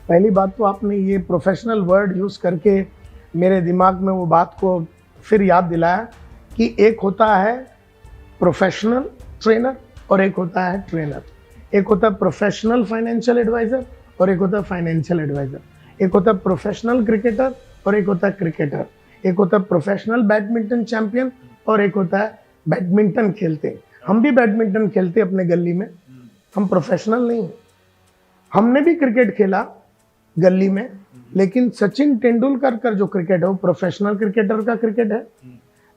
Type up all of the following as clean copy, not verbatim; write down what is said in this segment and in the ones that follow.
पहली बात तो आपने ये प्रोफेशनल वर्ड यूज़ करके मेरे दिमाग में वो बात को फिर याद दिलाया कि एक होता है प्रोफेशनल ट्रेनर और एक होता है ट्रेनर। एक होता है प्रोफेशनल फाइनेंशियल एडवाइज़र और एक होता है फाइनेंशियल एडवाइज़र। एक होता है प्रोफेशनल क्रिकेटर और एक होता है क्रिकेटर। एक होता है प्रोफेशनल बैडमिंटन चैंपियन और एक होता है बैडमिंटन खेलते हैं। हम भी बैडमिंटन खेलते अपने गली में, हम प्रोफेशनल नहीं हैं। हमने भी क्रिकेट खेला गली में, लेकिन सचिन तेंदुलकर का जो क्रिकेट है वो प्रोफेशनल क्रिकेटर का क्रिकेट है।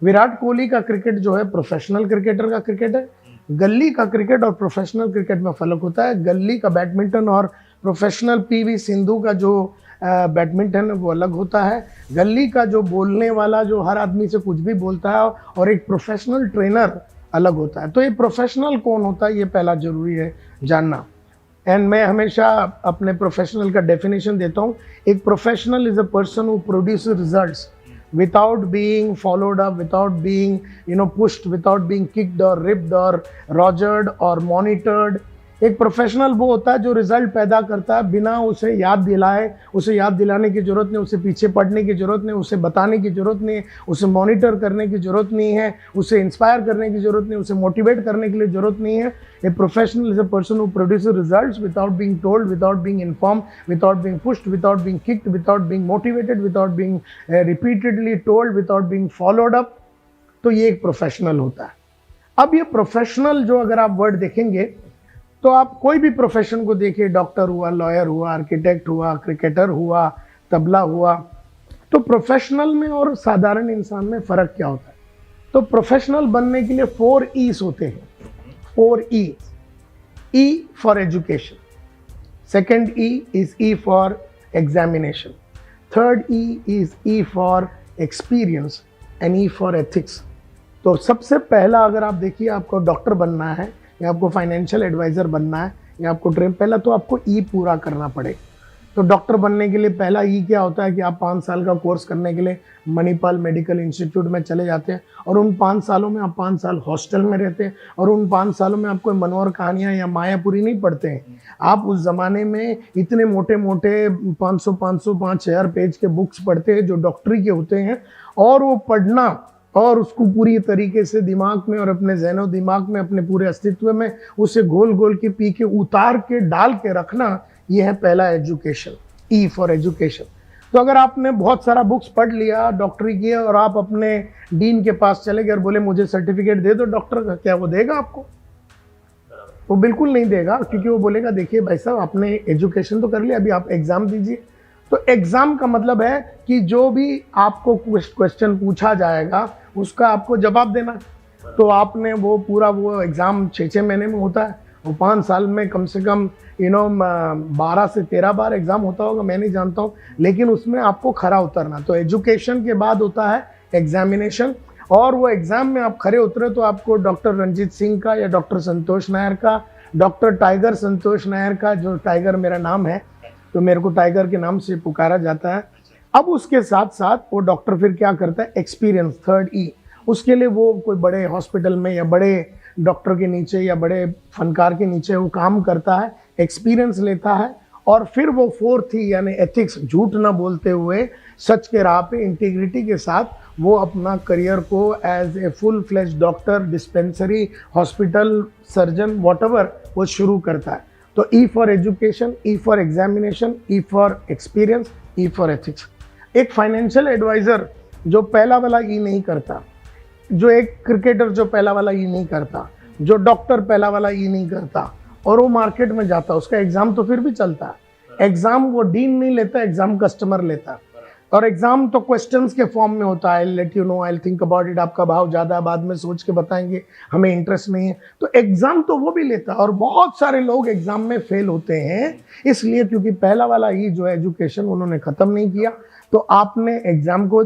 विराट कोहली का क्रिकेट जो है प्रोफेशनल क्रिकेटर का क्रिकेट है। गली का क्रिकेट और प्रोफेशनल क्रिकेट में फर्क होता है। गली का बैडमिंटन और प्रोफेशनल पीवी सिंधु का जो बैडमिंटन है वो अलग होता है। गली का जो बोलने वाला जो हर आदमी से कुछ भी बोलता है और एक प्रोफेशनल ट्रेनर अलग होता है। तो ये प्रोफेशनल कौन होता है ये पहला जरूरी है जानना। एंड मैं हमेशा अपने प्रोफेशनल का डेफिनेशन देता हूँ। एक professional is a person who produces results without being followed up, without being pushed, without being kicked or ripped or rogered or monitored। एक प्रोफेशनल वो होता है जो रिजल्ट पैदा करता है बिना उसे याद दिलाए। उसे याद दिलाने की जरूरत नहीं, उसे पीछे पढ़ने की जरूरत नहीं, उसे बताने की जरूरत नहीं है, उसे मॉनिटर करने की जरूरत नहीं है, उसे इंस्पायर करने की जरूरत नहीं, उसे मोटिवेट करने के लिए जरूरत नहीं है। A professional is a person who produces results without being told, without being inform, without being pushed, without being kicked, without being motivated, without being repeatedly told, without being followed up. तो ये एक professional होता है। अब ये professional जो अगर आप वर्ड देखेंगे तो आप कोई भी प्रोफेशन को देखिए, डॉक्टर हुआ, लॉयर हुआ, आर्किटेक्ट हुआ, क्रिकेटर हुआ, तबला हुआ, तो प्रोफेशनल में और साधारण इंसान में फ़र्क क्या होता है? तो प्रोफेशनल बनने के लिए 4 E's होते हैं। 4 E's। E for education, second E is E for examination, third E is E for experience and E for ethics. तो सबसे पहला अगर आप देखिए, आपको डॉक्टर बनना है या आपको फाइनेंशियल एडवाइज़र बनना है या आपको पहला तो आपको ई पूरा करना पड़ेगा। तो डॉक्टर बनने के लिए पहला ई क्या होता है कि आप 5 साल का कोर्स करने के लिए मणिपाल मेडिकल इंस्टीट्यूट में चले जाते हैं और उन 5 सालों में आप 5 साल हॉस्टल में रहते हैं और उन 5 सालों में आप कोई मनोहर कहानियाँ या मायापुरी नहीं पढ़ते हैं। आप उस ज़माने में इतने मोटे मोटे 500 5,000 पेज के बुक्स पढ़ते हैं जो डॉक्टरी के होते हैं, और वो पढ़ना और उसको पूरी तरीके से दिमाग में और अपने ज़हनो दिमाग में अपने पूरे अस्तित्व में उसे घोल घोल के पी के उतार के डाल के रखना, ये है पहला एजुकेशन। E for education. तो अगर आपने बहुत सारा बुक्स पढ़ लिया डॉक्टरी की और आप अपने डीन के पास चले गए और बोले मुझे सर्टिफिकेट दे दो डॉक्टर का, क्या वो देगा आपको? वो बिल्कुल नहीं देगा, क्योंकि वो बोलेगा देखिए भाई साहब आपने एजुकेशन तो कर लिया, अभी आप एग्ज़ाम दीजिए। तो एग्ज़ाम का मतलब है कि जो भी आपको क्वेश्चन पूछा जाएगा उसका आपको जवाब देना। तो आपने वो पूरा वो एग्ज़ाम 6 महीने में होता है, वो 5 साल में कम से कम 12 से 13 बार एग्ज़ाम होता होगा, मैं नहीं जानता हूँ, लेकिन उसमें आपको खरा उतरना। तो एजुकेशन के बाद होता है एग्जामिनेशन, और वो एग्ज़ाम में आप खरे उतरे तो आपको डॉक्टर रंजीत सिंह का या डॉक्टर संतोष नायर का, डॉक्टर टाइगर संतोष नायर का, जो टाइगर मेरा नाम है तो मेरे को टाइगर के नाम से पुकारा जाता है। अब उसके साथ साथ वो डॉक्टर फिर क्या करता है, एक्सपीरियंस, थर्ड E। उसके लिए वो कोई बड़े हॉस्पिटल में या बड़े डॉक्टर के नीचे या बड़े फनकार के नीचे वो काम करता है, एक्सपीरियंस लेता है, और फिर वो 4th E यानी एथिक्स, झूठ ना बोलते हुए सच के राह पे इंटीग्रिटी के साथ वो अपना करियर को as a full fledge doctor, dispensary, hospital, surgeon, whatever वो शुरू करता है। तो E for education, E for examination, E for experience, E for ethics. एक फाइनेंशियल एडवाइज़र जो पहला वाला E नहीं करता, जो एक क्रिकेटर जो पहला वाला E नहीं करता, जो डॉक्टर पहला वाला E नहीं करता, और वो मार्केट में जाता, उसका एग्ज़ाम तो फिर भी चलता है। एग्ज़ाम वो डीन नहीं लेता, एग्ज़ाम कस्टमर लेता है। और एग्ज़ाम तो क्वेश्चंस के फॉर्म में होता है, let you know, I think about it, आपका भाव ज़्यादा है, बाद में सोच के बताएंगे, हमें इंटरेस्ट नहीं है। तो एग्ज़ाम तो वो भी लेता है, और बहुत सारे लोग एग्ज़ाम में फेल होते हैं इसलिए क्योंकि पहला वाला ही जो है एजुकेशन उन्होंने ख़त्म नहीं किया। तो आपने एग्ज़ाम को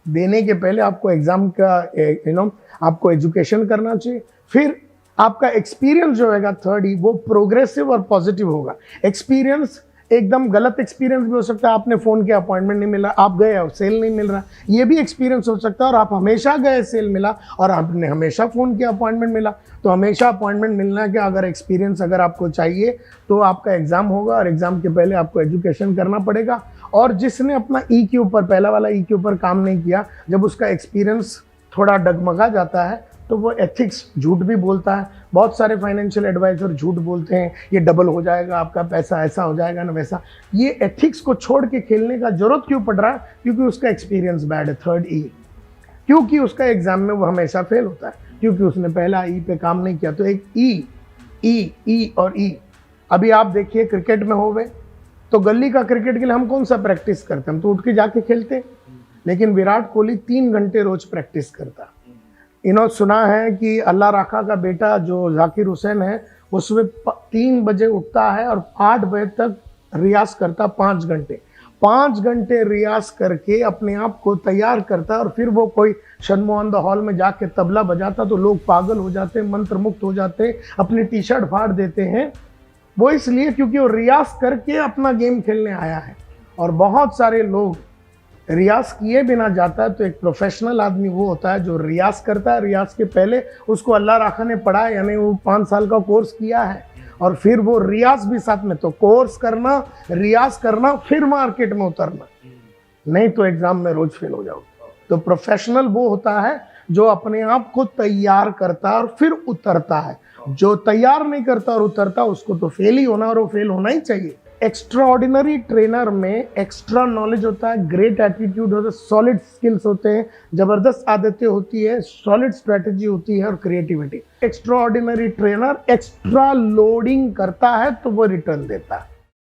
देने के पहले आपको एग्ज़ाम का आपको एजुकेशन करना चाहिए। फिर आपका एक्सपीरियंस जो होगा थर्ड E, वो प्रोग्रेसिव और पॉजिटिव होगा। एक्सपीरियंस एकदम गलत एक्सपीरियंस भी हो सकता है, आपने फ़ोन किया अपॉइंटमेंट नहीं मिला, आप गए और सेल नहीं मिल रहा, ये भी एक्सपीरियंस हो सकता है। और आप हमेशा गए सेल मिला, और आपने हमेशा फ़ोन किया अपॉइंटमेंट मिला। तो हमेशा अपॉइंटमेंट मिलना है कि अगर एक्सपीरियंस अगर आपको चाहिए तो आपका एग्ज़ाम होगा, और एग्ज़ाम के पहले आपको एजुकेशन करना पड़ेगा। और जिसने अपना ई के ऊपर, पहला वाला ई के ऊपर काम नहीं किया, जब उसका एक्सपीरियंस थोड़ा डगमगा जाता है तो वो एथिक्स झूठ भी बोलता है। बहुत सारे फाइनेंशियल एडवाइजर झूठ बोलते हैं, ये डबल हो जाएगा आपका पैसा, ऐसा हो जाएगा ना वैसा। ये एथिक्स को छोड़ के खेलने का जरूरत क्यों पड़ रहा है? क्योंकि उसका एक्सपीरियंस बैड है, थर्ड ई। क्योंकि उसका एग्जाम में वो हमेशा फेल होता है, क्योंकि उसने पहला ई पे काम नहीं किया। तो एक ई और ई। अभी आप देखिए क्रिकेट में हो गए तो गली का क्रिकेट के लिए हम कौन सा प्रैक्टिस करते हैं? हम तो उठ के जाके खेलते हैं। लेकिन विराट कोहली 3 घंटे रोज प्रैक्टिस करता। इन्होंने सुना है कि अल्लाह राखा का बेटा जो जाकिर हुसैन है, वो सुबह 3 बजे उठता है और 8 बजे तक रियाज करता, 5 घंटे। 5 घंटे रियाज करके अपने आप को तैयार करता है, और फिर वो कोई शनमोहन द हॉल में जाके तबला बजाता तो लोग पागल हो जाते, मंत्र मुक्त हो जाते, अपनी टी शर्ट फाड़ देते हैं। वो इसलिए क्योंकि वो रियाज करके अपना गेम खेलने आया है। और बहुत सारे लोग रियाज किए बिना जाता है। तो एक प्रोफेशनल आदमी वो होता है जो रियाज करता है, रियाज के पहले उसको अल्लाह राखा ने पढ़ा है, यानी वो 5 साल का कोर्स किया है, और फिर वो रियाज भी साथ में। तो कोर्स करना, रियाज करना, फिर मार्केट में उतरना, नहीं तो एग्जाम में रोज फेल हो जाओ। तो प्रोफेशनल वो होता है जो अपने आप को तैयार करता है और फिर उतरता है। जो तैयार नहीं करता और उतरता, उसको तो फेल ही होना, और वो फेल होना ही चाहिए। एक्स्ट्रा ऑर्डिनरी ट्रेनर में एक्स्ट्रा नॉलेज होता है, ग्रेट एटीट्यूड होता है, सॉलिड स्किल्स होते हैं, जबरदस्त आदतें होती है, सॉलिड स्ट्रेटजी होती है, और creativity. Extra ordinary trainer extra loading करता है तो वो रिटर्न देता है।